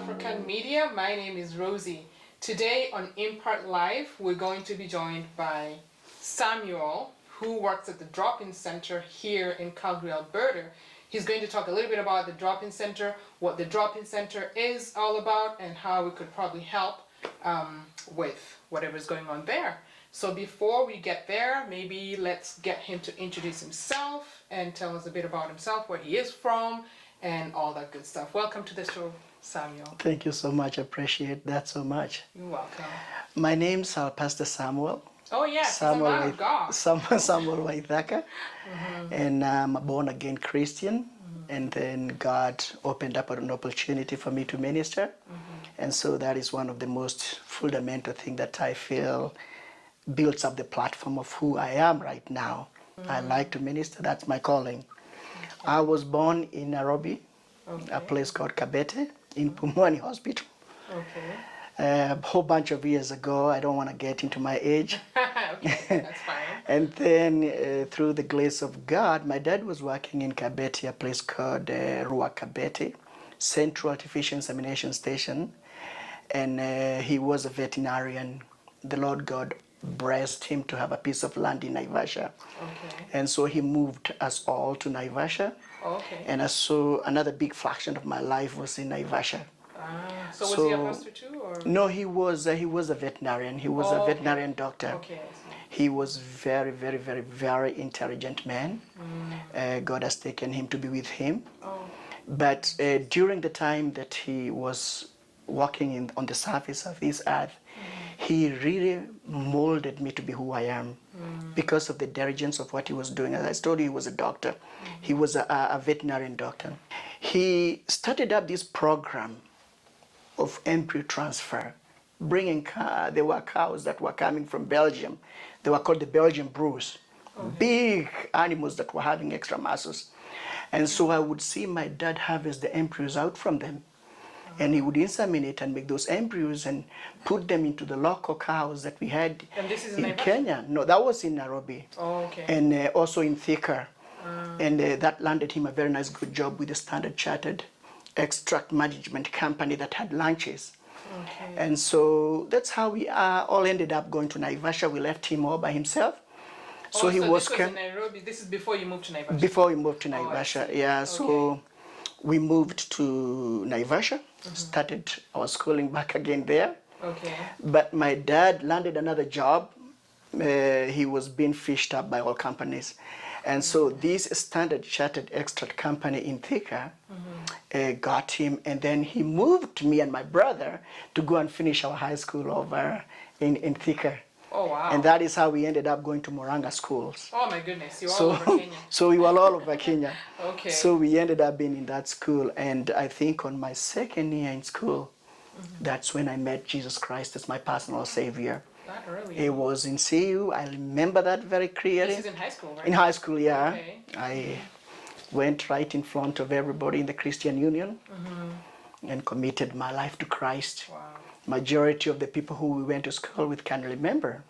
African Media. My name is Rosie. Today on Impart Live, we're going to be joined by Samuel, who works at the Drop-In Center here in Calgary, Alberta. He's going to talk a little bit about the Drop-In Center, what the Drop-In Center is all about, and how we could probably help with whatever's going on there. So before we get there, maybe let's get him to introduce himself and tell us a bit about himself, where he is from, and all that good stuff. Welcome to the show, Samuel. Thank you so much. I appreciate that so much. You're welcome. My name's Pastor Samuel. Oh yes, he's a man of God. Samuel Waithaka. And I'm a born-again Christian. And then God opened up an opportunity for me to minister. And so that is one of the most fundamental things that I feel builds up the platform of who I am right now. I like to minister. That's my calling. I was born in Nairobi, a place called Kabete, in Pumwani Hospital. A whole bunch of years ago. I don't want to get into my age. Okay, that's fine. And then through the grace of God, my dad was working in Kabete, a place called Rua Kabete, Central Artificial Insemination Station. And he was a veterinarian. The Lord God blessed him to have a piece of land in Naivasha. And so he moved us all to Naivasha. And so another big fraction of my life was in Naivasha. So was he a pastor too? Or? No, he was a veterinarian. He was a veterinarian doctor. He was very, very, very, very intelligent man. God has taken him to be with him. But during the time that he was walking on the surface of this earth, he really molded me to be who I am because of the diligence of what he was doing. As I told you, he was a doctor. He was a veterinarian doctor. He started up this program of embryo transfer, bringing, there were cows that were coming from Belgium. They were called the Belgian Brews, big animals that were having extra muscles. And so I would see my dad harvest the embryos out from them. And he would inseminate and make those embryos and put them into the local cows that we had in Kenya. No, that was in Nairobi. And also in Thika. And that landed him a very nice good job with the Standard Chartered extract management company that had lunches. And so that's how we all ended up going to Naivasha. We left him all by himself. So he was in Nairobi. This is before you moved to Naivasha? Before we moved to Naivasha, yeah. So we moved to Naivasha, started our schooling back again there. But my dad landed another job. He was being fished up by all companies. And so this Standard Chartered Extract company in Thika got him, and then he moved me and my brother to go and finish our high school over in Thika. Oh, wow. And that is how we ended up going to Moranga schools. Oh, my goodness. You were all over Kenya. So we were all over Kenya. Okay. So we ended up being in that school. And I think on my second year in school, that's when I met Jesus Christ as my personal Savior. That early. It was in CU. I remember that very clearly. This is in high school, right? In high school, yeah. I went right in front of everybody in the Christian Union and committed my life to Christ. Wow. Majority of the people who we went to school with can remember.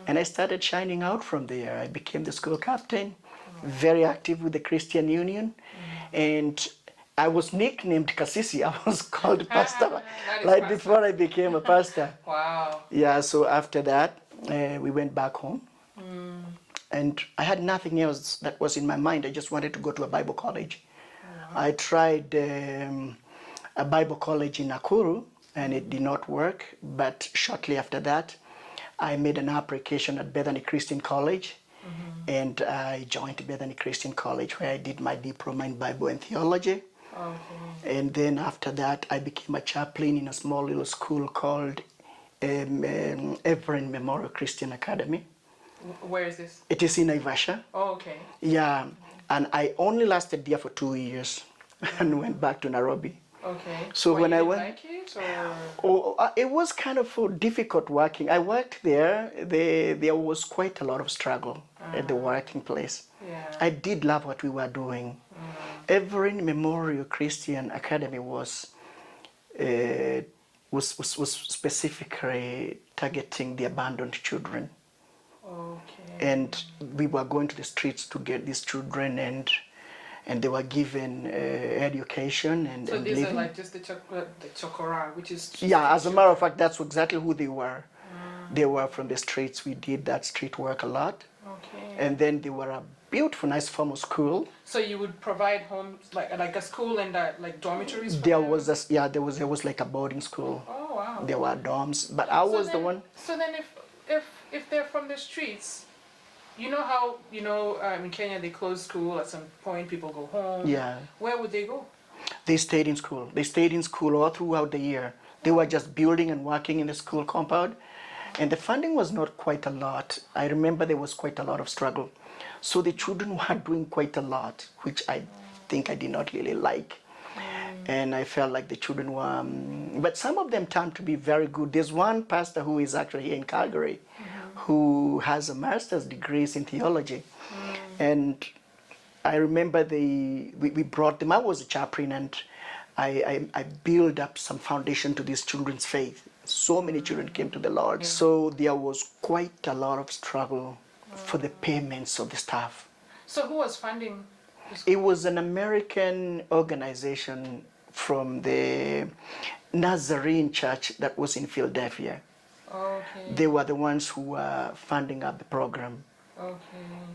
And I started shining out from there. I became the school captain, very active with the Christian Union. And I was nicknamed Kasisi. I was called pastor right before I became a pastor. Wow. Yeah, so after that, we went back home. And I had nothing else that was in my mind. I just wanted to go to a Bible college. I tried a Bible college in Nakuru, and it did not work. But shortly after that, I made an application at Bethany Christian College. And I joined Bethany Christian College, where I did my diploma in Bible and theology. And then after that, I became a chaplain in a small little school called Everin Memorial Christian Academy. Where is this? It is in Naivasha. Oh, okay. Yeah, and I only lasted there for 2 years and went back to Nairobi. Okay. So when I went, like it, or? It was kind of difficult working. I worked there. There was quite a lot of struggle at the working place. I did love what we were doing. Everin Memorial Christian Academy was specifically targeting the abandoned children. And we were going to the streets to get these children and and they were given education and So these living. are like just the chokora, which is... Yeah, as a matter of fact, that's exactly who they were. They were from the streets. We did that street work a lot. Okay. And then they were a beautiful, nice formal school. So you would provide homes, like a school and like dormitories for There them? was like a boarding school. Oh, wow. There were dorms, but I was the one. So then if they're from the streets, you know how, in Kenya they close school at some point, people go home. Yeah. Where would they go? They stayed in school. They stayed in school all throughout the year. They were just building and working in the school compound. And the funding was not quite a lot. I remember there was quite a lot of struggle. So the children were doing quite a lot, which I think I did not really like. And I felt like the children were, but some of them turned to be very good. There's one pastor who is actually here in Calgary, who has a master's degree in theology. And I remember we brought them, I was a chaplain, and I built up some foundation to these children's faith. So many children came to the Lord. So there was quite a lot of struggle for the payments of the staff. So who was funding this? It was an American organization from the Nazarene Church that was in Philadelphia. Okay. They were the ones who were funding up the program. Okay.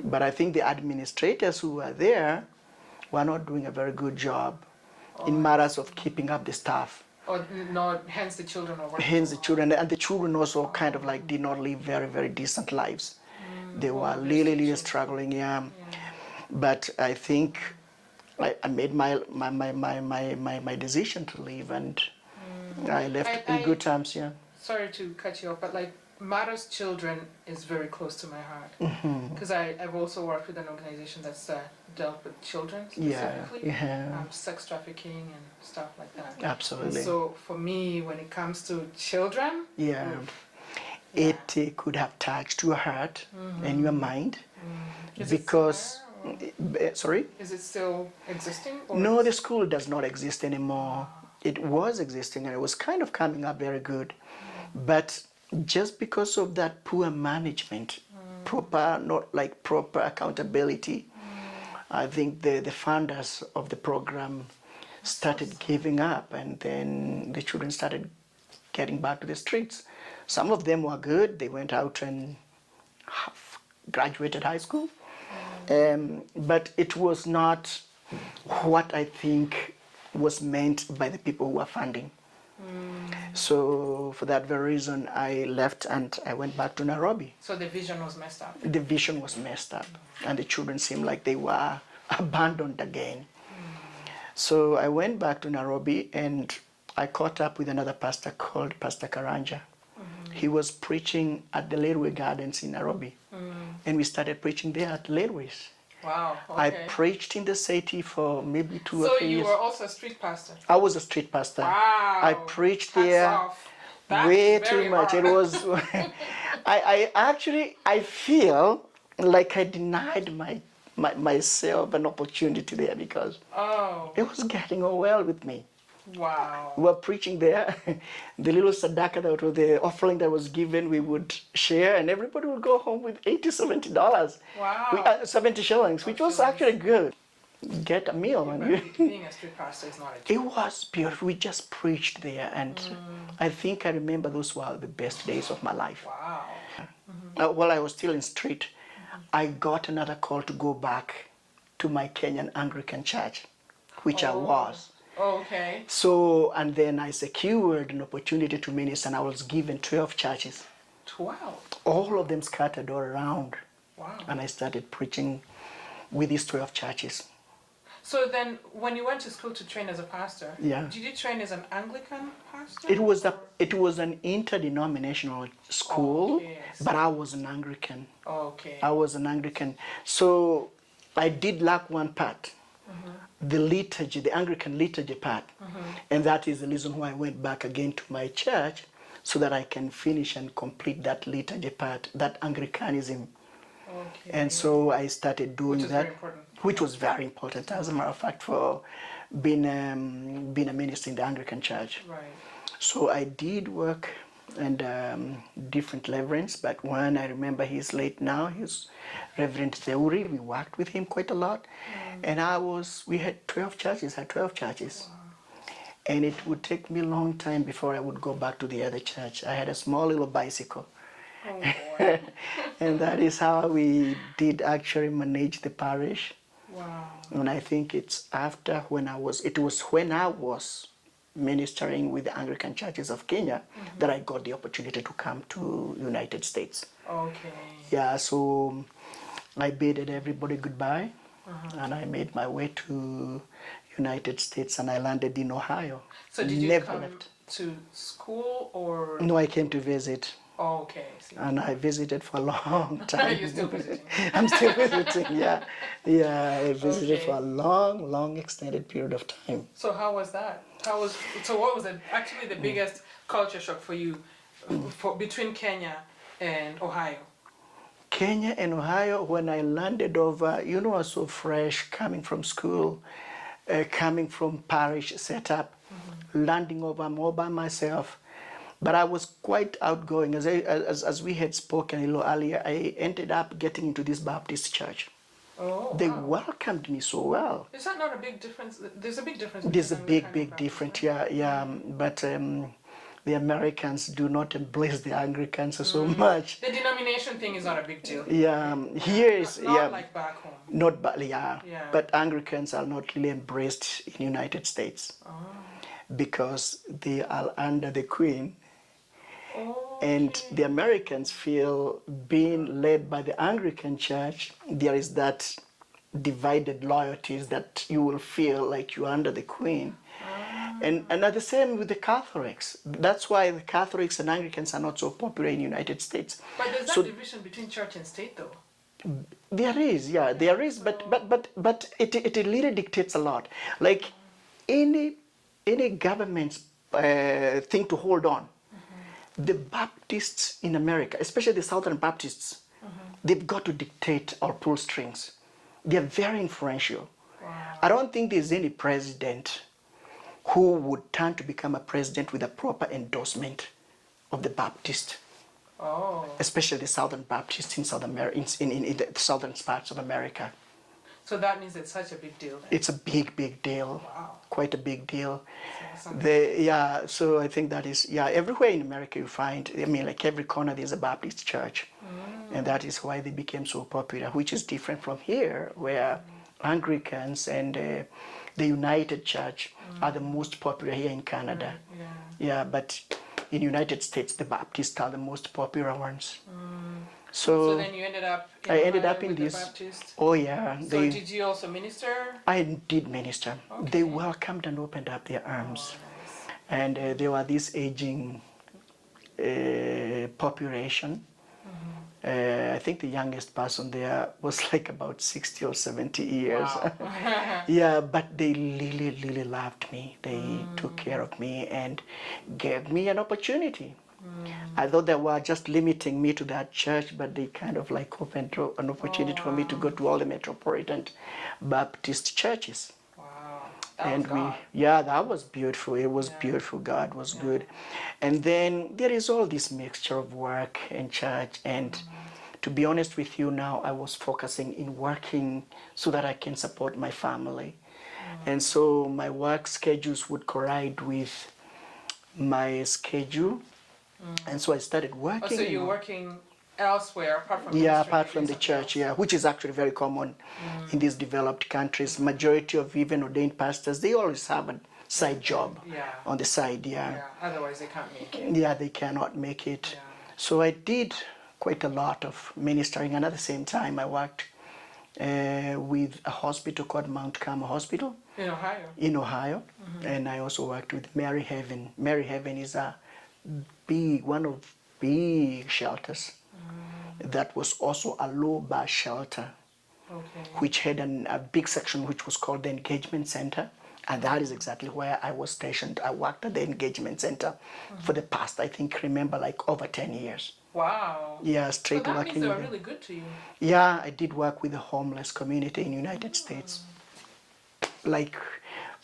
But I think the administrators who were there were not doing a very good job in matters of keeping up the staff. Or no, hence the children are working. Hence the children, and the children also kind of like did not live very, very decent lives. They were really struggling, yeah. But I think I made my decision to leave, and I left in good terms, yeah. Sorry to cut you off, but like Matters Children is very close to my heart. Because I've also worked with an organization that's dealt with children specifically. Sex trafficking and stuff like that. Absolutely. And so for me, when it comes to children, it could have touched your heart and your mind. Is because, sorry? Is it still existing? Or no, the school does not exist anymore. It was existing and it was kind of coming up very good. But just because of that poor management, proper accountability, I think the funders of the program started giving up, and then the children started getting back to the streets. Some of them were good. They went out and graduated high school. But it was not what I think was meant by the people who were funding. So for that very reason, I left and I went back to Nairobi. So the vision was messed up? The vision was messed up, and the children seemed like they were abandoned again. So I went back to Nairobi and I caught up with another pastor called Pastor Karanja. He was preaching at the Lerwe Gardens in Nairobi. And we started preaching there at Lerwe's. Wow, okay. I preached in the city for maybe 2 or 3 years. So you were also a street pastor? I was a street pastor. Wow. I preached there way too much. It was, I feel like I denied myself an opportunity there because it was getting on well with me. Wow. We were preaching there. The little sadaka, that was the offering that was given, we would share, and everybody would go home with $80, $70. Wow. 70 shillings, which was actually good. Get a meal. Being a street pastor is not a joke. It was beautiful. We just preached there, and I think I remember those were the best days of my life. Wow. While I was still in street, I got another call to go back to my Kenyan Anglican church, which I was. Okay. So, and then I secured an opportunity to minister, and I was given 12 churches. 12? All of them scattered all around. Wow. And I started preaching with these 12 churches. So then, when you went to school to train as a pastor, did you train as an Anglican pastor? It was an interdenominational school, but I was an Anglican. Okay. I was an Anglican. So I did lack one part. The liturgy, the Anglican liturgy part. And that is the reason why I went back again to my church, so that I can finish and complete that liturgy part, that Anglicanism. Okay. And so I started doing that, very important. Which was very important, as a matter of fact, for being a minister in the Anglican church. Right. So I did work and different reverends. But one, I remember he's late now, he's Reverend Theuri. We worked with him quite a lot. And we had 12 churches, Wow. And it would take me a long time before I would go back to the other church. I had a small little bicycle. Oh, boy. And that is how we did actually manage the parish. Wow. And I think it was when I was ministering with the Anglican churches of Kenya that I got the opportunity to come to United States. Okay. Yeah, so I bid everybody goodbye, and I made my way to United States, and I landed in Ohio. So did you come to school or? No, I came to visit. Oh, okay. And I visited for a long time. You're still visiting? I'm still visiting, yeah. Yeah, I visited for a long, long extended period of time. So how was that? What was actually the biggest culture shock for you between Kenya and Ohio? Kenya and Ohio, when I landed over, I was so fresh, coming from school, coming from parish setup, landing over, I'm all by myself. But I was quite outgoing. As we had spoken a little earlier, I ended up getting into this Baptist church. Oh, they welcomed me so well. Is that not a big difference? There's a big difference. There's a big difference, yeah. But the Americans do not embrace the Anglicans so much. The denomination thing is not a big deal. Yeah, here is not like back home. Not yeah. But Anglicans are not really embraced in United States because they are under the Queen. And the Americans feel being led by the Anglican Church, there is that divided loyalties that you will feel like you're under the Queen. And the same with the Catholics. That's why the Catholics and Anglicans are not so popular in the United States. But there's that division between church and state, though. There is, yeah, there is, but it really dictates a lot. Like any government's thing to hold on. The Baptists in America, especially the Southern Baptists, they've got to dictate or pull strings. They're very influential. Wow. I don't think there's any president who would turn to become a president with a proper endorsement of the Baptist. Oh. Especially the Southern Baptists in South America, in the southern parts of America. So that means it's such a big deal then? It's a big deal. Wow. Quite a big deal. So I think that is, everywhere in America you find, like every corner there's a Baptist church. And that is why they became so popular, which is different from here, where Anglicans and the United Church are the most popular here in Canada. But in the United States, the Baptists are the most popular ones. So then you ended up in this. Baptist? Oh yeah. So did you also minister? I did minister. Okay. They welcomed and opened up their arms. Nice. And there were this aging population. I think the youngest person there was like about 60 or 70 years. Wow. But they really loved me. They took care of me and gave me an opportunity. I thought they were just limiting me to that church, but they kind of like opened an opportunity for me to go to all the metropolitan Baptist churches. Wow. That was beautiful. It was beautiful. God was good. And then there is all this mixture of work and church. And to be honest with you now, I was focusing in working so that I can support my family. And so my work schedules would collide with my schedule. And so I started working. So you're working elsewhere apart from apart from the church, which is actually very common in these developed countries. Majority of even ordained pastors, they always have a side job on the side. Otherwise they can't make it. They cannot make it. So I did quite a lot of ministering, and at the same time I worked with a hospital called Mount Carmel Hospital. In Ohio. And I also worked with Mary Heaven. Mary Heaven is one of big shelters that was also a low bar shelter, which had a big section which was called the Engagement Center, and that is exactly where I was stationed. I worked at the Engagement Center for the past, I think, like over 10 years. Wow. Yeah, straight so that working. Means they were really good to you. Yeah, I did work with the homeless community in the United States. Like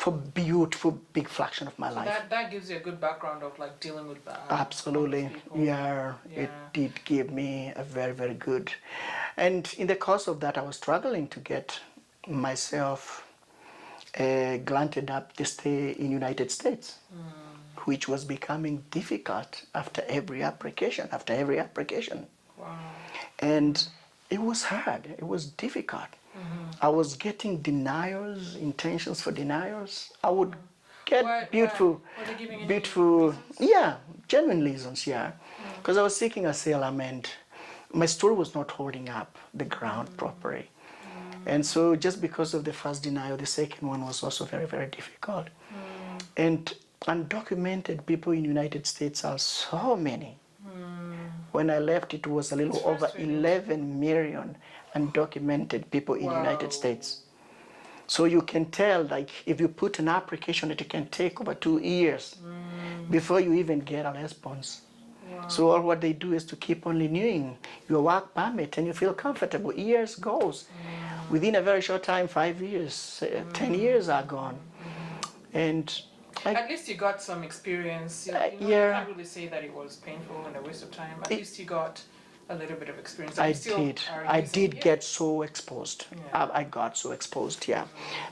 for beautiful big fraction of my So life. that gives you a good background of like dealing with Absolutely. homeless people. Yeah, it did give me a very, very good. And in the course of that, I was struggling to get myself granted up to stay in United States, which was becoming difficult after every application, Wow. And it was hard, it was difficult. I was getting denials, intentions for denials. I would get Why? beautiful, Were they giving any beautiful, reasons? yeah, genuine reasons, yeah. Because I was seeking asylum and my story was not holding up the ground properly. And so just because of the first denial, the second one was also very, very difficult. And undocumented people in the United States are so many. When I left, it was a little over 11 million undocumented people in the United States. So you can tell, like, if you put an application, it can take over 2 years before you even get a response. Wow. So all what they do is to keep on renewing your work permit, and you feel comfortable. Years goes. Within a very short time, 5 years, 10 years are gone. And at least you got some experience. You can't really say that it was painful and a waste of time. At least you got a little bit of experience. I did get so exposed. I got so exposed,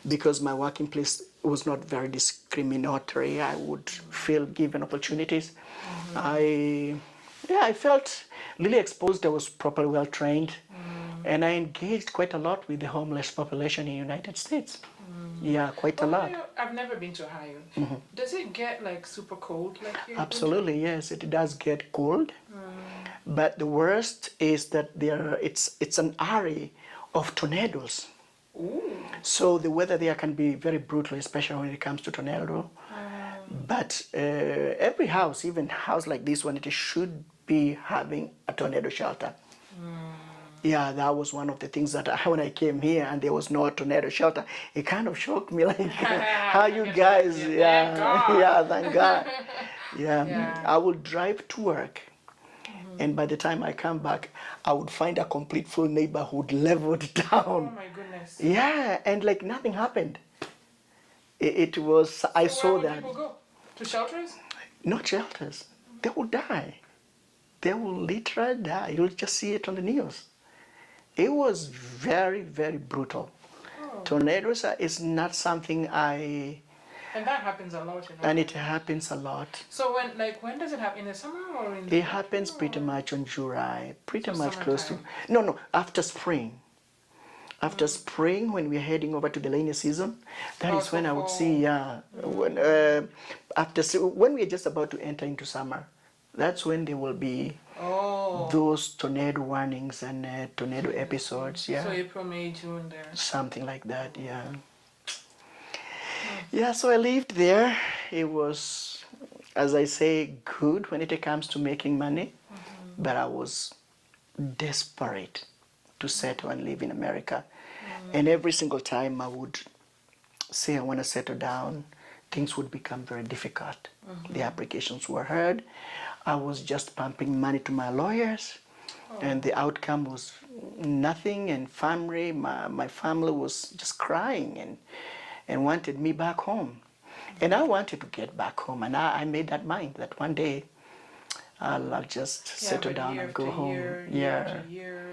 because my working place was not very discriminatory. I would feel given opportunities. I felt really exposed. I was properly well trained, and I engaged quite a lot with the homeless population in the United States. Yeah, quite a lot. I've never been to Ohio. Does it get like super cold like here? Absolutely, yes, it does get cold. But the worst is that it's an area of tornadoes. Ooh. So the weather there can be very brutal, especially when it comes to tornado. But every house, even house like this one, it should be having a tornado shelter. Yeah, that was one of the things that when I came here and there was no tornado shelter, it kind of shocked me, like how you guys, thank God. I would drive to work, and by the time I come back, I would find a complete full neighborhood leveled down. Oh my goodness. Yeah, and like nothing happened. It was, so I saw where would that. People go? To shelters? Not shelters. They will die. They will literally die. You'll just see it on the news. It was very, very brutal. Oh. Tornadoes is not something And that happens a lot. And it happens a lot. So when does it happen? In the summer or in the It happens pretty much in July. Pretty much close to. Summertime. No, after spring. After spring, when we're heading over to the rainy season, that is when I would see, when we're just about to enter into summer, that's when there will be those tornado warnings and tornado episodes. Yeah. So April, May, June there. Something like that. Yeah. Yeah. So I lived there. It was, as I say, good when it comes to making money, but I was desperate to settle and live in America. And every single time I would say I want to settle down, things would become very difficult. The applications were heard. I was just pumping money to my lawyers, and the outcome was nothing. And my family was just crying and wanted me back home. And I wanted to get back home, and I made that mind that one day I'll just settle down and go home. Year after year.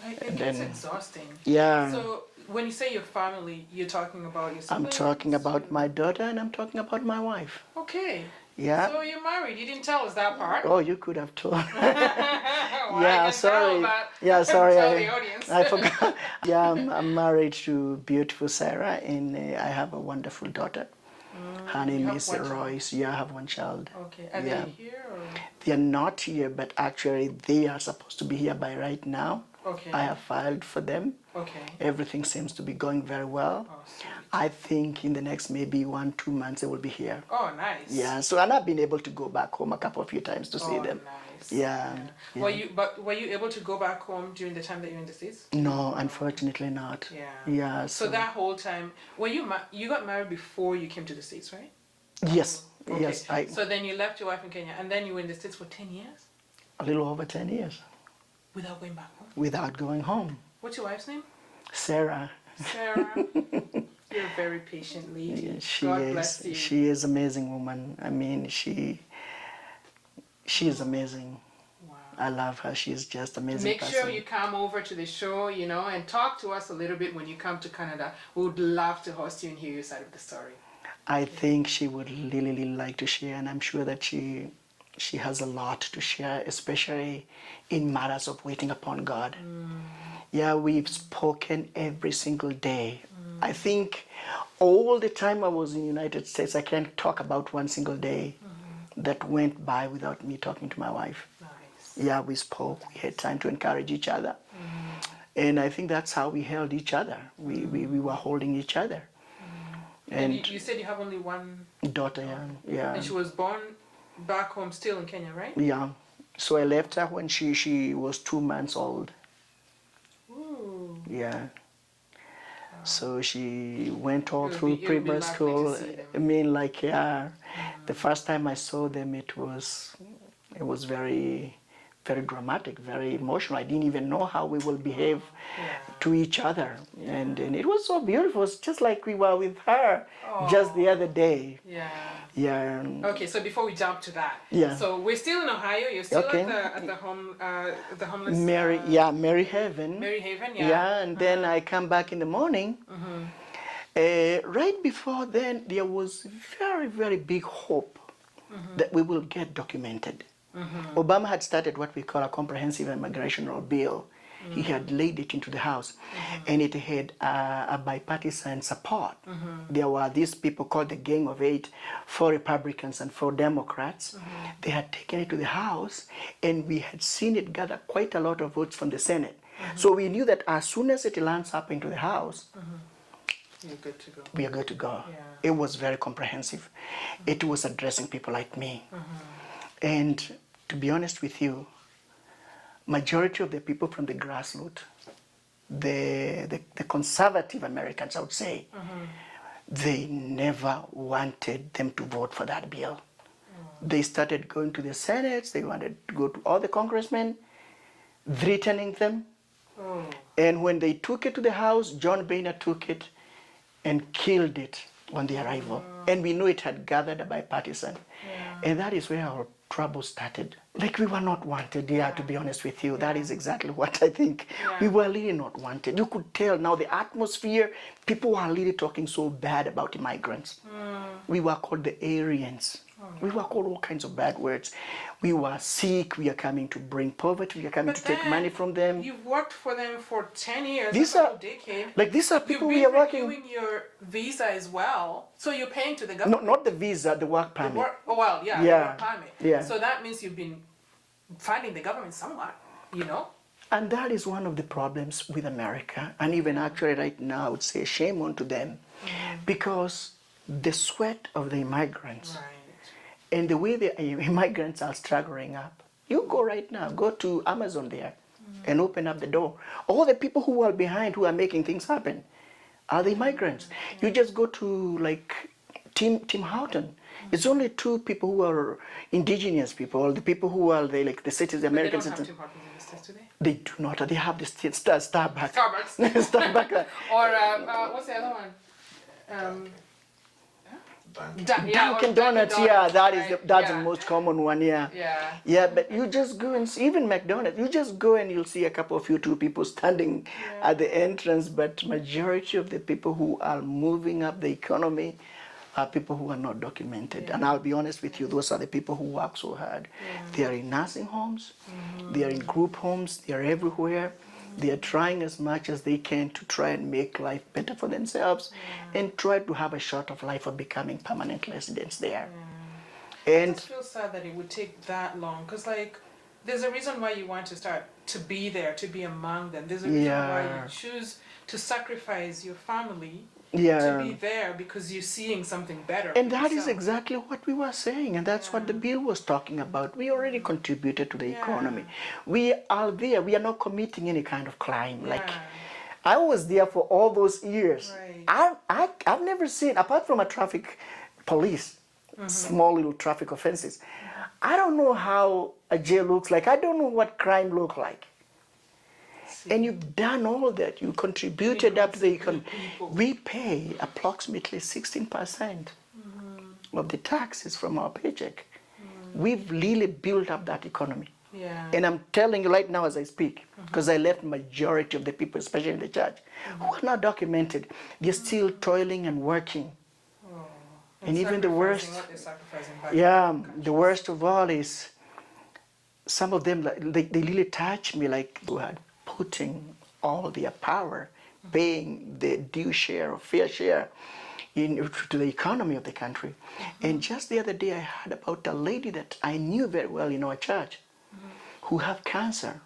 It's exhausting. Yeah. So when you say your family, you're talking about your siblings? I'm talking about my daughter and I'm talking about my wife. Okay. Yeah. So you're married. You didn't tell us that part. Oh, you could have told. Well, sorry. Sorry. Tell the audience. I forgot. Yeah, I'm married to beautiful Sarah, and I have a wonderful daughter. Her name is Royce. Yeah, I have one child. Okay. Are they here? Or? They're not here, but actually they are supposed to be here by right now. Okay. I have filed for them. Okay. Everything seems to be going very well. Oh, sweet. I think in the next maybe 1-2 months they will be here. Oh, nice. Yeah, so and I've been able to go back home a few times to see them. Nice. Yeah. Were you able to go back home during the time that you were in the States? No, unfortunately not. Yeah. Yeah. So that whole time, you got married before you came to the States, right? Yes. Okay. Yes. So then you left your wife in Kenya, and then you were in the States for 10 years? A little over 10 years. Without going back home? Without going home. What's your wife's name? Sarah. Sarah. You're a very patient lady. She God is. bless you. She is amazing woman. I mean, she is amazing. Wow. I love her. She's just amazing. Make sure you come over to the show, you know, and talk to us a little bit when you come to Canada. We would love to host you and hear your side of the story. I think she would really, really like to share, and I'm sure that she has a lot to share, especially in matters of waiting upon God. Yeah, we've spoken every single day. I think all the time I was in the United States, I can't talk about one single day that went by without me talking to my wife. Nice. Yeah, we spoke. We had time to encourage each other. And I think that's how we held each other. We were holding each other. And you said you have only one daughter, yeah. And she was born back home still in Kenya, right? Yeah. So I left her when she was 2 months old. Ooh. Yeah. So she went all through be primary lovely school. to see them. I mean, like, yeah, the first time I saw them, it was very, very dramatic, very emotional. I didn't even know how we will behave to each other. And it was so beautiful. It's just like we were with her just the other day. Yeah. Yeah. Okay, so before we jump to that, Yeah. so we're still in Ohio. You're still Okay. at the homeless. Mary Haven. Mary Haven, yeah. Yeah, and then I come back in the morning. Right before then, there was very, very big hope that we will get documented. Obama had started what we call a comprehensive immigration bill. He had laid it into the House, and it had a bipartisan support. There were these people called the Gang of Eight, 4 Republicans and 4 Democrats. They had taken it to the House, and we had seen it gather quite a lot of votes from the Senate. So we knew that as soon as it lands up into the House, you're good to go. we are good to go. Yeah. It was very comprehensive. It was addressing people like me. And to be honest with you, majority of the people from the grassroots, the conservative Americans, I would say, they never wanted them to vote for that bill. They started going to the Senate, they wanted to go to all the congressmen, threatening them. And when they took it to the House, John Boehner took it and killed it on the arrival. And we knew it had gathered a bipartisan. And that is where our trouble started. Like, we were not wanted, to be honest with you. That is exactly what I think. We were really not wanted. You could tell now the atmosphere, people were really talking so bad about immigrants. We were called the Aryans. We were called all kinds of bad words. We were sick, we are coming to bring poverty, we are coming to take money from them. You've worked for them for 10 years, These a decade. Like, these are people You've we are been working. renewing your visa as well, so you're paying to the government. Not the visa, the work permit. The work permit. Yeah. So that means you've been funding the government somewhat, you know? And that is one of the problems with America. And even actually right now, I would say shame onto them. Because the sweat of the immigrants and the way the immigrants are struggling up. You go right now, go to Amazon there and open up the door. All the people who are behind, who are making things happen, are the immigrants. You just go to like Tim Horton. It's only 2 people who are indigenous people, the people who are the citizens, American citizens. They don't have Tim Hortons in the States, do they? They do not. They have the Starbucks. Starbucks. Or what's the other one? Dunkin' Donuts, that's the most common one, Yeah, but you just go and see, even McDonald's, you just go and you'll see a couple of 2 people standing at the entrance, but majority of the people who are moving up the economy are people who are not documented. And I'll be honest with you, those are the people who work so hard. They are in nursing homes, they are in group homes, they are everywhere. They are trying as much as they can to try and make life better for themselves and try to have a shot of life of becoming permanent residents there. And I just feel sad that it would take that long, because like there's a reason why you want to start to be there, to be among them. There's a reason why you choose to sacrifice your family to be there, because you're seeing something better. And that is exactly what we were saying, and that's what the bill was talking about. We already contributed to the economy. We are there. We are not committing any kind of crime. Like, I was there for all those years. I've never seen, apart from a traffic police, small little traffic offenses, I don't know how a jail looks like. I don't know what crime looks like. And you've done all that. You contributed up to the economy. We pay approximately 16% of the taxes from our paycheck. We've really built up that economy. Yeah. And I'm telling you right now as I speak, because I left majority of the people, especially in the church, who are not documented. They're still toiling and working. Oh. And even the worst, yeah, the worst of all is some of them, they really touch me like they had putting all their power, paying the due share or fair share to the economy of the country. And just the other day I heard about a lady that I knew very well in our church who have cancer.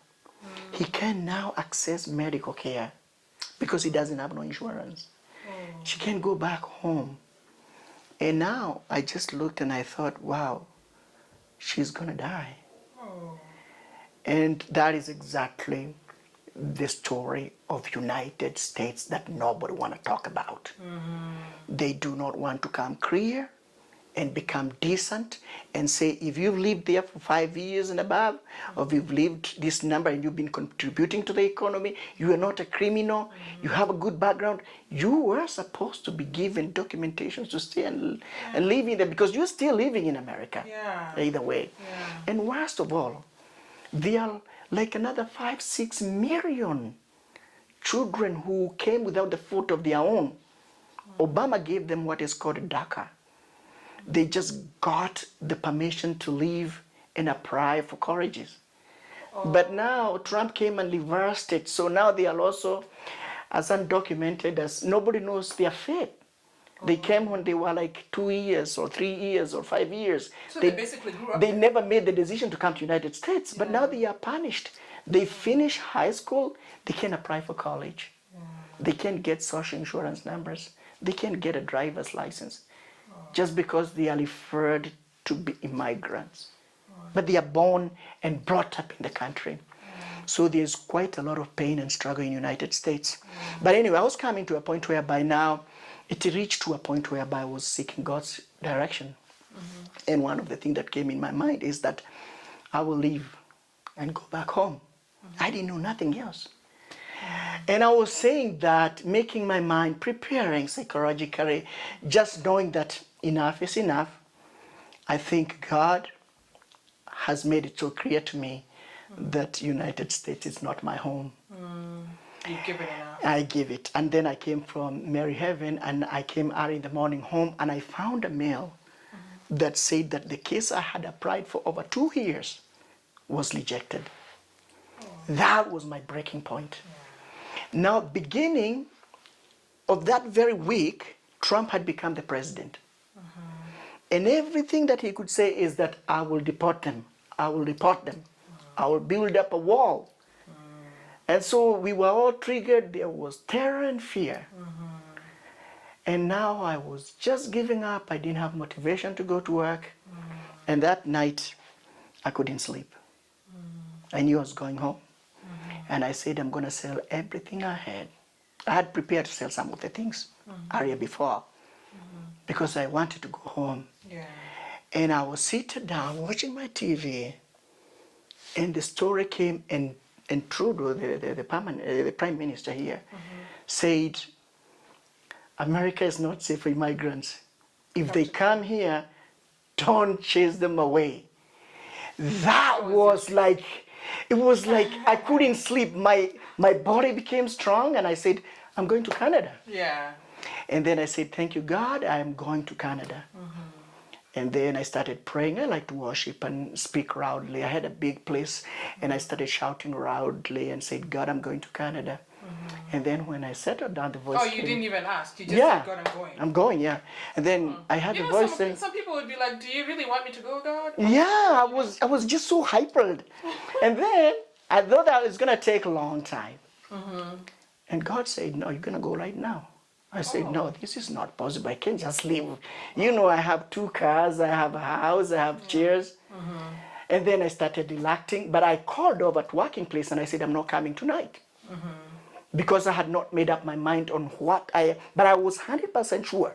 He can now access medical care because he doesn't have no insurance. She can go back home. And now I just looked and I thought, wow, she's gonna die. And that is exactly the story of United States that nobody want to talk about. They do not want to come clear and become decent and say, if you've lived there for 5 years and above, or if you've lived this number and you've been contributing to the economy, you are not a criminal, you have a good background, you were supposed to be given documentations to stay and live in there because you're still living in America. Either way. And worst of all, there are like another 5-6 million children who came without the foot of their own. Obama gave them what is called DACA. They just got the permission to live and apply for colleges. But now Trump came and reversed it. So now they are also as undocumented as nobody knows their fate. They came when they were like 2 years or 3 years or 5 years. So they basically grew up. They never made the decision to come to the United States, but now they are punished. They finish high school, they can apply for college. They can get social insurance numbers. They can get a driver's license just because they are referred to be immigrants. But they are born and brought up in the country. So there's quite a lot of pain and struggle in the United States. But anyway, I was coming to a point whereby now it reached to a point whereby I was seeking God's direction. And one of the things that came in my mind is that I will leave and go back home. I didn't know nothing else. And I was saying that, making my mind, preparing psychologically, just knowing that enough is enough. I think God has made it so clear to me that United States is not my home. You've given enough. I give it. And then I came from Mary Heaven and I came early in the morning home and I found a mail that said that the case I had applied for over 2 years was rejected. That was my breaking point. Now, beginning of that very week, Trump had become the president. And everything that he could say is that I will deport them. I will deport them. I will build up a wall. And so we were all triggered. There was terror and fear. And now I was just giving up. I didn't have motivation to go to work. And that night, I couldn't sleep. I knew I was going home. And I said, I'm going to sell everything I had. I had prepared to sell some of the things earlier before because I wanted to go home. And I was seated down watching my TV. And the story came, and Trudeau, the prime minister here, said, America is not safe for immigrants. If they come here, don't chase them away. That was like, it was like I couldn't sleep. My body became strong and I said, I'm going to Canada. And then I said, thank you, God, I am going to Canada. And then I started praying. I like to worship and speak loudly. I had a big place and I started shouting loudly and said, God, I'm going to Canada. And then when I settled down, the voice you didn't even ask. You just said, God, I'm going. I'm going, And then I had the voice saying... Some people would be like, do you really want me to go, God? Yeah, I was just so hypered. And then I thought that was going to take a long time. And God said, no, you're going to go right now. I said, no, this is not possible. I can't just leave. You know, I have 2 cars, I have a house, I have chairs. And then I started reluctant, but I called over to working place and I said, I'm not coming tonight. Because I had not made up my mind on what but I was 100% sure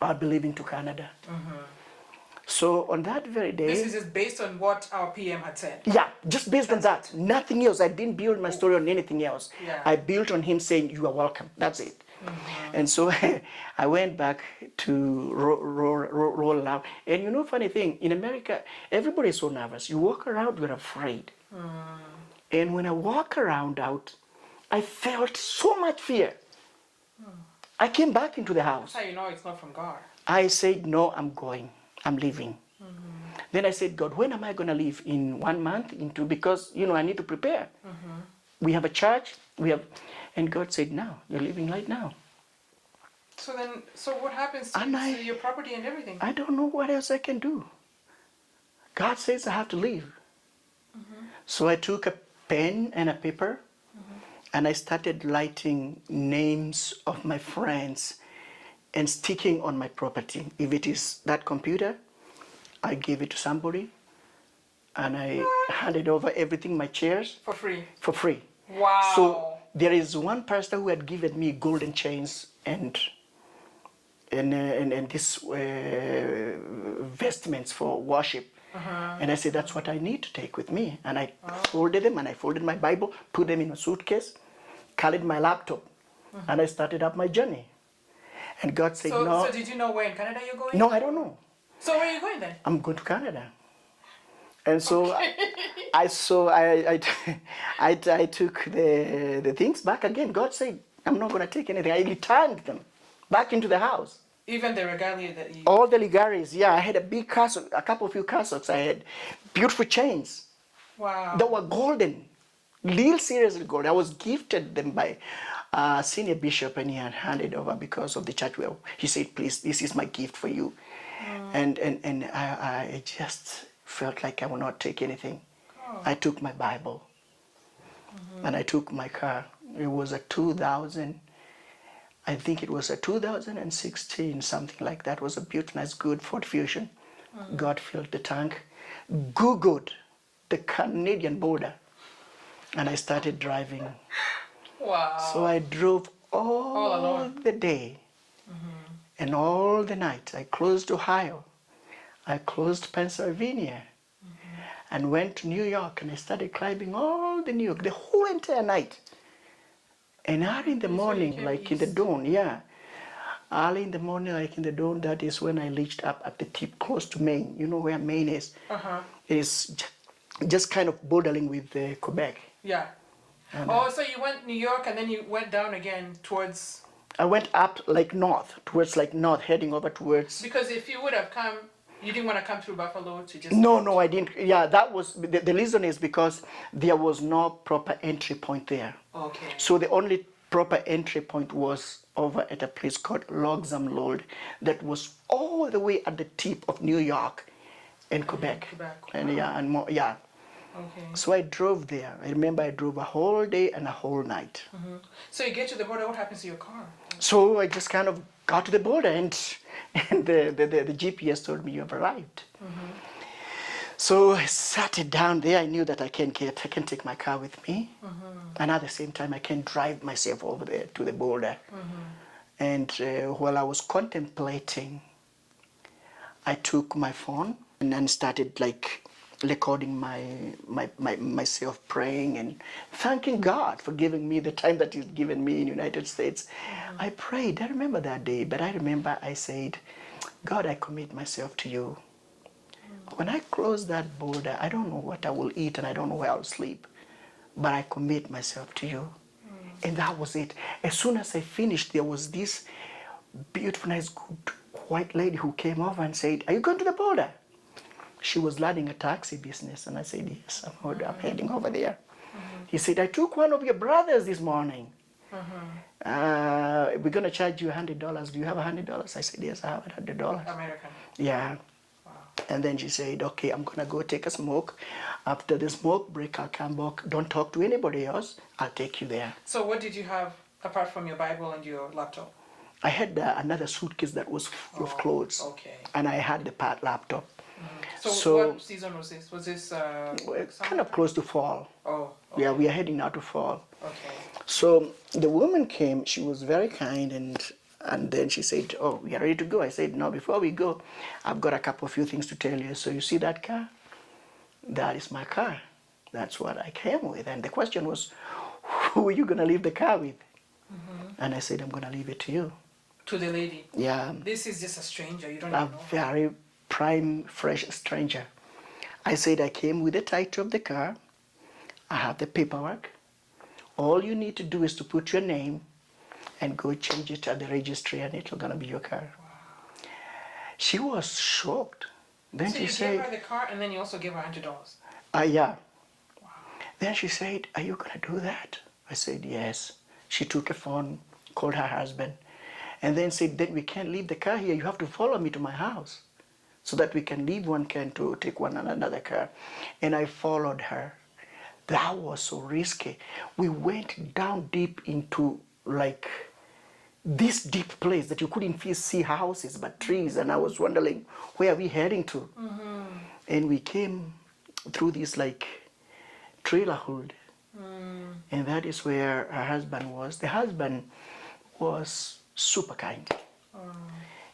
I'd be leaving to Canada. So on that very day... This is just based on what our PM had said? Yeah, just based on that. Nothing else. I didn't build my story on anything else. Yeah. I built on him saying, you are welcome. That's it. And so I went back to roll out. And you know, funny thing, in America, everybody is so nervous. You walk around, you're afraid. And when I walk around out, I felt so much fear. I came back into the house. That's how you know it's not from God. I said, no, I'm going. I'm leaving. Then I said, God, when am I going to leave? In 1 month? In 2? Because, you know, I need to prepare. We have a church. And God said, no, you're leaving right now. So what happens to your property and everything? I don't know what else I can do. God says I have to leave. So I took a pen and a paper, and I started writing names of my friends and sticking on my property. If it is that computer, I gave it to somebody, and I handed over everything, my chairs. For free? For free. Wow. So there is one pastor who had given me golden chains and these vestments for worship. And I said, that's what I need to take with me. And I folded them, and I folded my Bible, put them in a suitcase, carried my laptop, and I started up my journey. And God said, no. So did you know where in Canada you're going? No, I don't know. So where are you going then? I'm going to Canada. And so okay. I took the things back again. God said, I'm not going to take anything. I returned them back into the house. Even the regalia that you... All the regalia, yeah. I had a big cassock, a couple of few cassocks. I had beautiful chains. Wow. They were golden, real seriously golden. I was gifted them by a senior bishop, and he had handed over because of the church. Well, he said, please, this is my gift for you. And I just felt like I would not take anything. I took my Bible, and I took my car. It was a 2000, I think it was a 2016, something like that. It was a beautiful, nice, good Ford Fusion. God filled the tank, Googled the Canadian border, and I started driving. Wow. So I drove all the day and all the night. I closed Ohio. I closed Pennsylvania and went to New York, and I started climbing all the New York, the whole entire night. And early in the morning, like in the dawn, early in the morning, like in the dawn, that is when I reached up at the tip close to Maine. You know where Maine is? It is just kind of bordering with Quebec. Yeah. And, so you went New York, and then you went down again towards... I went up like north, heading over towards... Because if you would have come, you didn't want to come through Buffalo to just... No, I didn't. Yeah, that was... The reason is because there was no proper entry point there. Okay. So the only proper entry point was over at a place called Logsam Lord that was all the way at the tip of New York and Quebec. And more. Okay. So I drove there. I remember I drove a whole day and a whole night. So you get to the border, what happens to your car? So I just kind of got to the border, and the GPS told me you have arrived. So I sat it down there. I knew that I can take my car with me, and at the same time I can drive myself over there to the border. And while I was contemplating, I took my phone and then started like recording myself praying and thanking God for giving me the time that He's given me in the United States. I prayed. I remember that day, but I remember I said, God, I commit myself to you. When I close that border, I don't know what I will eat and I don't know where I'll sleep, but I commit myself to you. And that was it. As soon as I finished, there was this beautiful, nice, good white lady who came over and said, are you going to the border? She was running a taxi business, and I said, yes, I'm heading over there. He said, I took one of your brothers this morning. We're going to charge you $100. Do you have $100? I said, yes, I have $100. American? Yeah. Wow. And then she said, okay, I'm going to go take a smoke. After the smoke break, I'll come back. Don't talk to anybody else. I'll take you there. So what did you have apart from your Bible and your laptop? I had another suitcase that was full of clothes. Okay. And I had the laptop. So what season was this? Was this kind of close to fall? Oh. Okay. Yeah, we are heading now to fall. Okay. So the woman came. She was very kind, and And then she said, oh, we are ready to go. I said, no, before we go, I've got a couple of few things to tell you. So you see that car? That is my car. That's what I came with. And the question was, who are you going to leave the car with? And I said, I'm going to leave it to you. To the lady? Yeah. This is just a stranger. You don't even know. A very prime, fresh stranger. I said, I came with the title of the car. I have the paperwork. All you need to do is to put your name and go change it at the registry, and it's going to be your car. Wow. She was shocked. Then so she you said, gave her the car, and then you also gave her $100? Yeah. Wow. Then she said, are you going to do that? I said, yes. She took a phone, called her husband, and then said, then we can't leave the car here. You have to follow me to my house so that we can leave one car and to take one another car. And I followed her. That was so risky. We went down deep into like this deep place that you couldn't see houses but trees, and I was wondering, where are we heading to? And we came through this like trailer hood, and that is where her husband was. The husband was super kind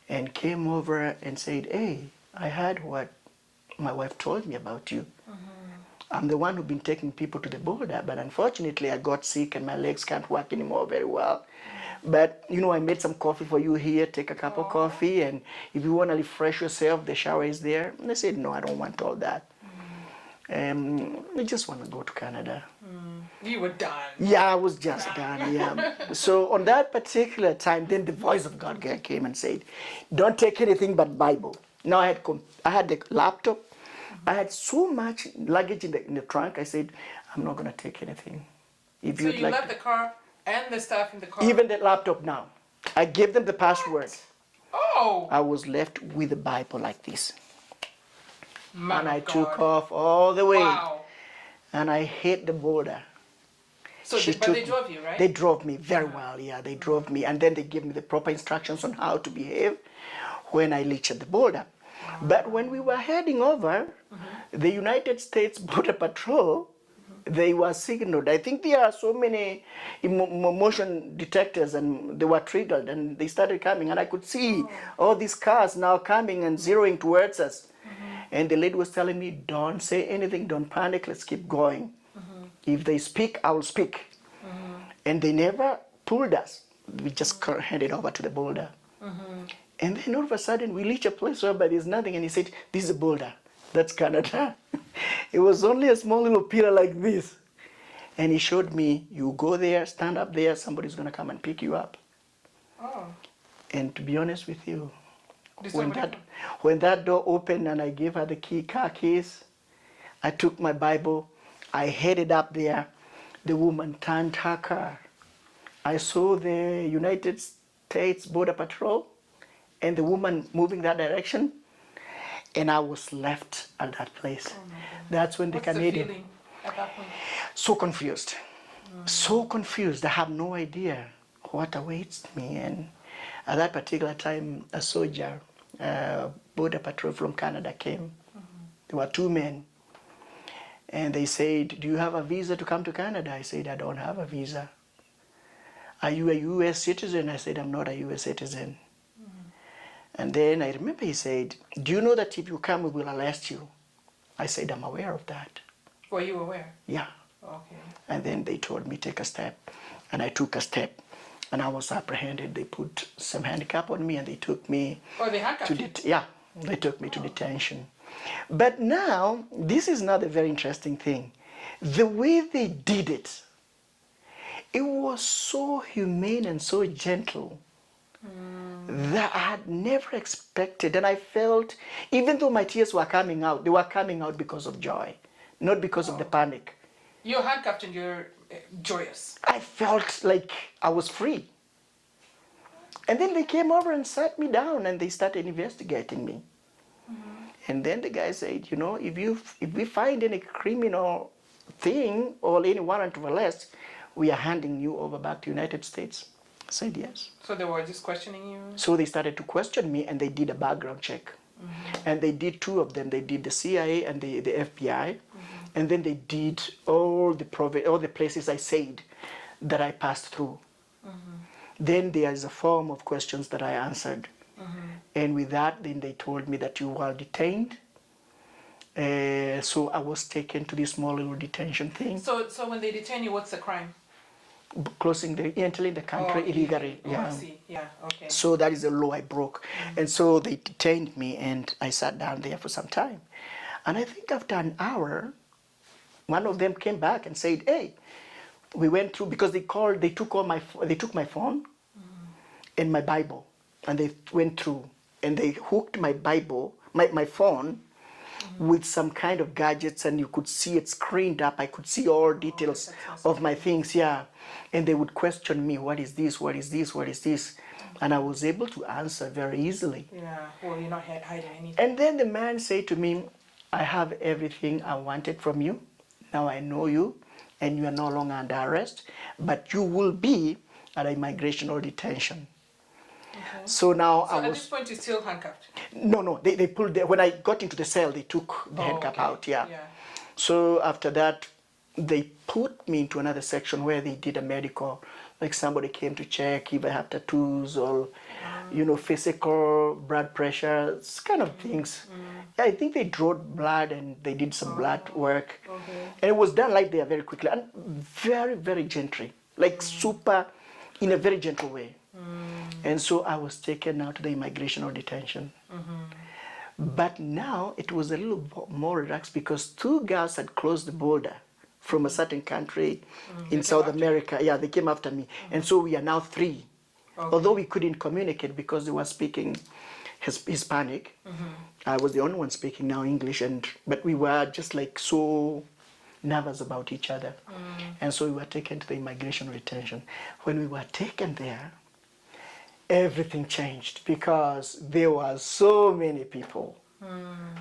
and came over and said, hey, I heard what my wife told me about you. I'm the one who's been taking people to the border, but unfortunately I got sick and my legs can't work anymore very well. But, you know, I made some coffee for you here. Take a cup of coffee, and if you want to refresh yourself, the shower is there. And I said, no, I don't want all that. I just want to go to Canada. You were done. Yeah, I was just done, yeah. So on that particular time, then the voice of God came and said, don't take anything but Bible. Now I had the laptop. I had so much luggage in the trunk. I said, I'm not going to take anything. If so you left the car and the stuff in the car? Even the laptop now. I gave them the password. Oh! I was left with the Bible like this. Man and I God. took off all the way. Wow. And I hit the border. So they drove you, right? They drove me very well, yeah. They drove me, and then they gave me the proper instructions on how to behave when I reached the border. But when we were heading over, the United States Border Patrol, they were signaled. I think there are so many motion detectors, and they were triggered, and they started coming, and I could see all these cars now coming and zeroing towards us. And the lady was telling me, don't say anything, don't panic, let's keep going. If they speak, I will speak. And they never pulled us. We just handed over to the border. And then all of a sudden, we reach a place where there's nothing, and he said, this is a border. That's Canada. It was only a small little pillar like this. And he showed me, you go there, stand up there, somebody's going to come and pick you up. Oh. And to be honest with you, when that door opened and I gave her the car keys, I took my Bible, I headed up there. The woman turned her car. I saw the United States Border Patrol and the woman moving that direction, and I was left at that place. That's when What's the Canadian... the feeling at that point? So confused. So confused. I have no idea what awaits me. And at that particular time, a soldier, Border Patrol from Canada came. There were two men. And they said, do you have a visa to come to Canada? I said, I don't have a visa. Are you a U.S. citizen? I said, I'm not a U.S. citizen. And then I remember he said, do you know that if you come, we will arrest you? I said, I'm aware of that. Were you aware? Yeah. Okay. And then they told me, take a step. And I took a step. And I was apprehended. They put some handcuff on me and they took me they handcuffed you? Yeah, they took me to detention. But now, this is not a very interesting thing. The way they did it, it was so humane and so gentle that I had never expected. And I felt, even though my tears were coming out, they were coming out because of joy, not because of the panic. You're handcuffed and you're joyous. I felt like I was free. And then they came over and sat me down and they started investigating me. And then the guy said, you know, if we find any criminal thing or any warrant of arrest, we are handing you over back to the United States. I said yes. So they were just questioning you? So they started to question me and they did a background check. And they did two of them. They did the CIA and the FBI. And then they did all the places I said that I passed through. Then there is a form of questions that I answered. And with that, then they told me that you were detained. So I was taken to this small little detention thing. So when they detain you, what's the crime? Entering the country illegally. I see. Yeah, okay. So that is a law I broke. And so they detained me and I sat down there for some time. And I think after an hour, one of them came back and said, hey, we went through, because they took my phone and my Bible, and they went through and they hooked my Bible, my phone, with some kind of gadgets, and you could see it screened up. I could see all details of my things, yeah. And they would question me, what is this, what is this, what is this? And I was able to answer very easily. Yeah, well, you're not hiding anything. And then the man said to me, I have everything I wanted from you. Now I know you, and you are no longer under arrest, but you will be at immigration or detention. Okay. So now at this point you're still handcuffed? No, they pulled, when I got into the cell, they took the handcuff out, yeah. So after that, they put me into another section where they did a medical, like somebody came to check if I have tattoos or, physical blood pressure, kind of things. Yeah, I think they drew blood and they did some blood work. Okay. And it was done like there very quickly and very, very gently, like super, in a very gentle way. And so I was taken out to the immigration or detention. But now it was a little more relaxed because 2 girls had closed the border from a certain country in South America. Yeah, they came after me. And so we are now 3. Okay. Although we couldn't communicate because they were speaking Hispanic. I was the only one speaking now English, but we were just like so nervous about each other. And so we were taken to the immigration detention. When we were taken there, everything changed because there were so many people.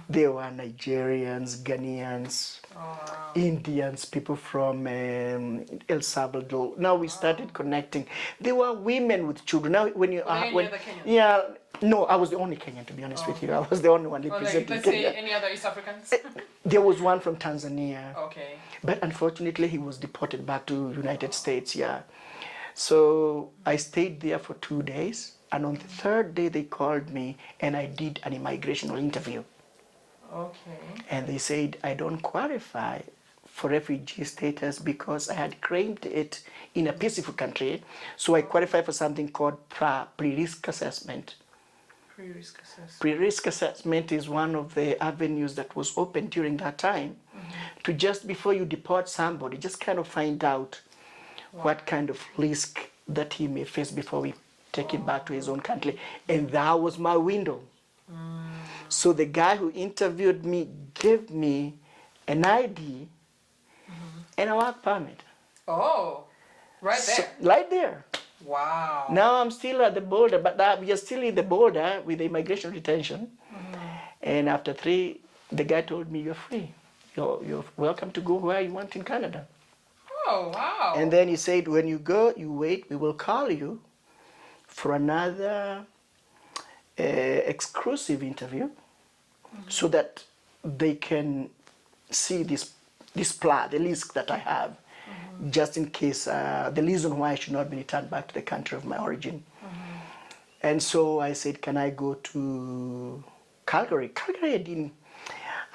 There were Nigerians, Ghanaians, Indians, people from El Salvador. Now we started connecting. There were women with children. Now when you are, no, I was the only Kenyan, to be honest with you. I was the only one representing Let's Kenya. Say any other East Africans? There was one from Tanzania. Okay. But unfortunately, he was deported back to United States, yeah. So I stayed there for 2 days. And on the 3rd day, they called me and I did an immigration interview. Okay. And they said, I don't qualify for refugee status because I had claimed it in a peaceful country. So I qualify for something called pre-risk assessment. Pre-risk assessment. Pre-risk assessment is one of the avenues that was open during that time to just before you deport somebody, just kind of find out what kind of risk that he may face before we take him back to his own country. And that was my window. So the guy who interviewed me gave me an ID and a work permit. Oh, right there. So, right there. Wow. Now I'm still at the border, but we are still in the border with the immigration detention. And after 3, the guy told me, you're free. You're welcome to go where you want in Canada. Oh, wow. And then he said, when you go, you wait, we will call you for another exclusive interview so that they can see this plan, the list that I have, just in case, the reason why I should not be returned back to the country of my origin. And so I said, can I go to Calgary? Calgary,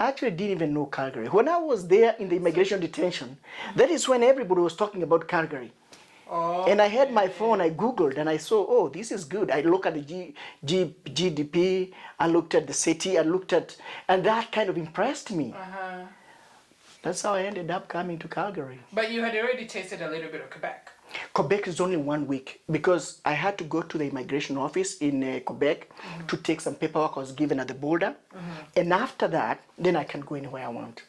I actually didn't even know Calgary. When I was there in the immigration detention, that is when everybody was talking about Calgary. Oh, and I had my phone, I Googled, and I saw, oh, this is good. I looked at the GDP, I looked at the city, and that kind of impressed me. That's how I ended up coming to Calgary. But you had already tasted a little bit of Quebec. Quebec is only 1 week because I had to go to the immigration office in Quebec to take some paperwork I was given at the border. And after that, then I can go anywhere I want.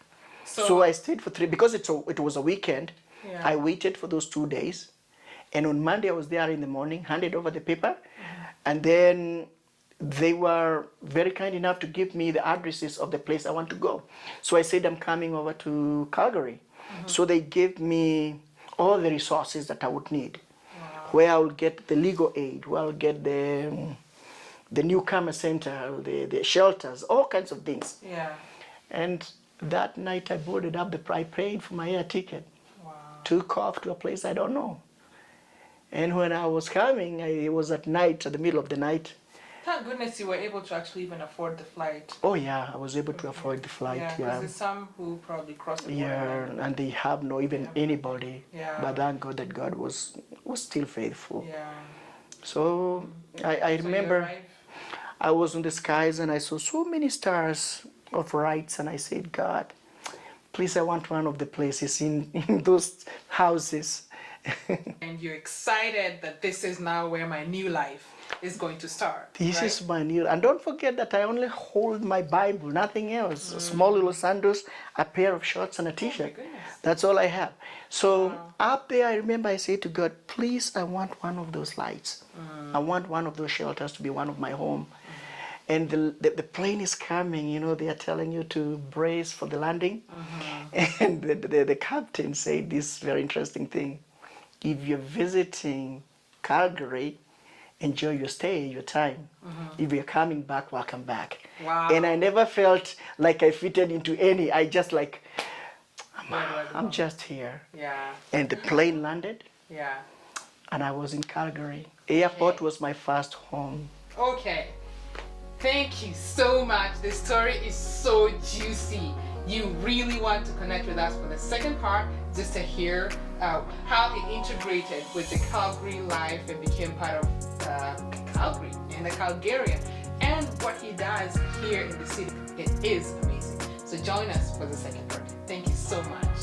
So I stayed for 3, because it was a weekend, I waited for those 2 days. And on Monday, I was there in the morning, handed over the paper. And then they were very kind enough to give me the addresses of the place I want to go. So I said, I'm coming over to Calgary. So they gave me all the resources that I would need. Where I would get the legal aid, where I would get the newcomer center, the shelters, all kinds of things. Yeah. And that night I I paid for my air ticket. Wow. Took off to a place I don't know. And when I was coming, it was at night, at the middle of the night. Thank goodness you were able to actually even afford the flight. Oh yeah, I was able to afford the flight. Yeah, because there's some who probably cross the border. Yeah, and they have no even anybody. Yeah. But thank God that God was still faithful. Yeah. So I remember I was in the skies and I saw so many stars of lights, and I said, God, please, I want one of the places in those houses. And you're excited that this is now where my new life is going to start. This is my new, and don't forget that I only hold my Bible, nothing else. Small little sandals, a pair of shorts, and a t-shirt. That's all I have. So up there, I remember I said to God, please, I want one of those lights. I want one of those shelters to be one of my home. And the plane is coming, you know, they are telling you to brace for the landing. And the captain said this very interesting thing. If you're visiting Calgary, enjoy your stay, your time. If you're coming back, welcome back. Wow. And I never felt like I fitted into any. I just like, I'm just here. Yeah. And the plane landed. Yeah. And I was in Calgary. Airport was my first home. Okay. Thank you so much. The story is so juicy. You really want to connect with us for the second part, just to hear how he integrated with the Calgary life and became part of Calgary and the Calgarian, and what he does here in the city. It is amazing. So join us for the second part. Thank you so much.